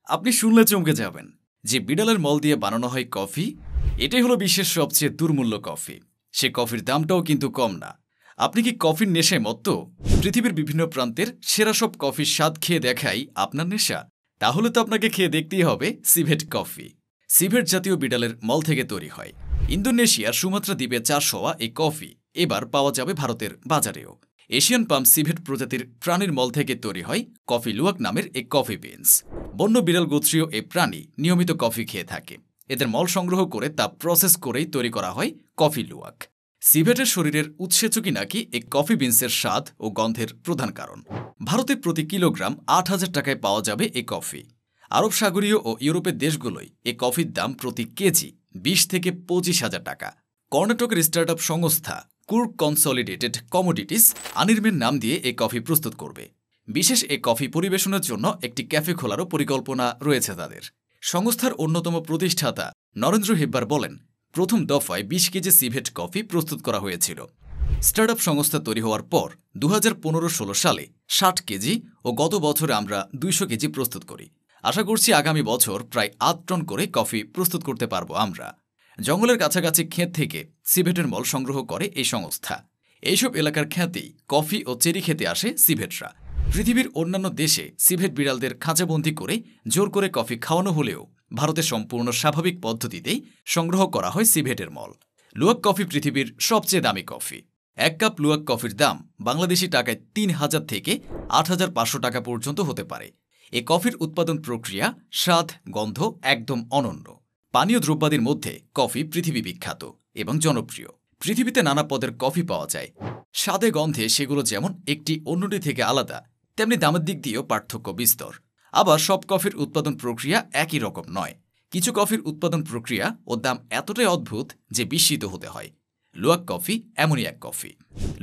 আপনি শুনলে চমকে যাবেন যে বিড়ালের মল দিয়ে বানানো হয় কফি এটাই হলো বিশ্বের সবচেয়ে দুর্মূল্য কফি। সে কফির দামটাও কিন্তু কম না। আপনি কি কফির নেশায় মত্ত? পৃথিবীর বিভিন্ন প্রান্তের সেরা সব কফির স্বাদ খেয়ে দেখাই আপনার নেশা? তাহলে তো আপনাকে খেয়ে দেখতেই হবে সিভেট কফি। সিভেট জাতীয় বিড়ালের মল থেকে তৈরি হয়। ইন্দোনেশিয়ার সুমাত্রা দ্বীপে চাষ হওয়া এই কফি এবার পাওয়া যাবে ভারতের বাজারেও। এশিয়ান পাম সিভেট প্রজাতির প্রাণীর মল থেকে তৈরি হয় কফি লুয়াক নামের এই কফি বিনস। বন্য বিড়াল গোত্রীয় এই প্রাণী নিয়মিত কফি খেয়ে থাকে। এদের মল সংগ্রহ করে তা প্রসেস করেই তৈরি করা হয় কফি লুয়াক। সিভেটের শরীরের উৎসেচকই নাকি এই কফি বিনসের স্বাদ ও গন্ধের প্রধান কারণ। ভারতে প্রতি কিলোগ্রাম ৮,০০০ টাকায় পাওয়া যাবে এই কফি। আরব সাগরীয় ও ইউরোপের দেশগুলোয় এই কফির দাম প্রতি কেজি ২০ থেকে ২৫,০০০ টাকা। কর্ণাটকের স্টার্টআপ সংস্থা কুর্ক কনসলিডেটেড কমোডিটিস আনিরমের নাম দিয়ে এই কফি প্রস্তুত করবে। বিশেষ এই কফি পরিবেশনের জন্য একটি ক্যাফে খোলারও পরিকল্পনা রয়েছে তাদের। সংস্থার অন্যতম প্রতিষ্ঠাতা নরেন্দ্র হেব্বার বলেন, প্রথম দফায় ২০ কেজি সিভেট কফি প্রস্তুত করা হয়েছিল। স্টার্টআপ সংস্থা তৈরি হওয়ার পর ২০১৫-১৬ সালে ৬০ কেজি ও গত বছরে আমরা ২০০ কেজি প্রস্তুত করি। আশা করছি আগামী বছর প্রায় ৮ টন করে কফি প্রস্তুত করতে পারবো আমরা। জঙ্গলের কাছাকাছি ক্ষেত থেকে সিভেটের মল সংগ্রহ করে এই সংস্থা। এইসব এলাকার ক্ষেতেই কফি ও চেরি খেতে আসে সিভেটরা। পৃথিবীর অন্যান্য দেশে সিভেট বিড়ালদের খাঁচাবন্দি করে জোর করে কফি খাওয়ানো হলেও ভারতে সম্পূর্ণ স্বাভাবিক পদ্ধতিতেই সংগ্রহ করা হয় সিভেটের মল। লুয়াক কফি পৃথিবীর সবচেয়ে দামি কফি। ১ কাপ লুয়াক কফির দাম বাংলাদেশি টাকায় ৩,০০০ থেকে ৮,৫০০ টাকা পর্যন্ত হতে পারে। এ কফির উৎপাদন প্রক্রিয়া, স্বাদ, গন্ধ একদম অনন্য। পানীয় দ্রব্যাদির মধ্যে কফি পৃথিবী বিখ্যাত এবং জনপ্রিয়। পৃথিবীতে নানা পদের কফি পাওয়া যায়। স্বাদে গন্ধে সেগুলো যেমন একটি অন্যটি থেকে আলাদা, তেমনি দামের দিক দিয়েও পার্থক্য বিস্তর। আবার সব কফির উৎপাদন প্রক্রিয়া একই রকম নয়। কিছু কফির উৎপাদন প্রক্রিয়া ও দাম এতটাই অদ্ভুত যে বিস্মিত হতে হয়। লুয়াক কফি এমনই এক কফি।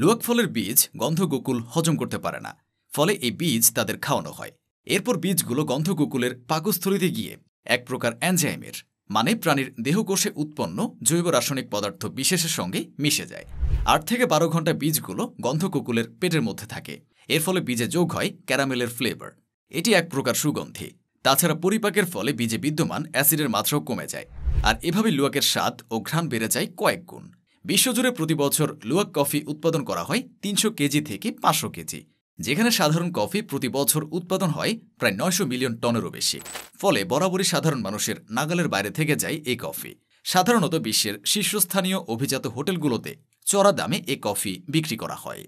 লুয়াক ফলের বীজ গন্ধগোকুল হজম করতে পারে না, ফলে এই বীজ তাদের খাওয়ানো হয়। এরপর বীজগুলো গন্ধগোকুলের পাকস্থলীতে গিয়ে এক প্রকার এনজাইমের মানে প্রাণীর দেহকোষে উৎপন্ন জৈব রাসায়নিক পদার্থ বিশেষের সঙ্গে মিশে যায়। ৮ থেকে ১২ ঘন্টা বীজগুলো গন্ধকোকুলের পেটের মধ্যে থাকে। এর ফলে বীজে যোগ হয় ক্যারামেলের ফ্লেভার। এটি এক প্রকার সুগন্ধি। তাছাড়া পরিপাকের ফলে বীজে বিদ্যমান অ্যাসিডের মাত্রাও কমে যায়। আর এভাবে লুয়াকের স্বাদ ও ঘ্রাণ বেড়ে যায় কয়েক গুণ। বিশ্বজুড়ে প্রতি বছর লুয়াক কফি উৎপাদন করা হয় ৩০০ কেজি থেকে ৫০০ কেজি, যেখানে সাধারণ কফি প্রতি বছর উৎপাদন হয় প্রায় ৯০০ মিলিয়ন টনেরও বেশি। ফলে বরাবরই সাধারণ মানুষের নাগালের বাইরে থেকে যায় এই কফি। সাধারণত বিশ্বের শীর্ষস্থানীয় অভিজাত হোটেলগুলোতে চড়া দামে এই কফি বিক্রি করা হয়।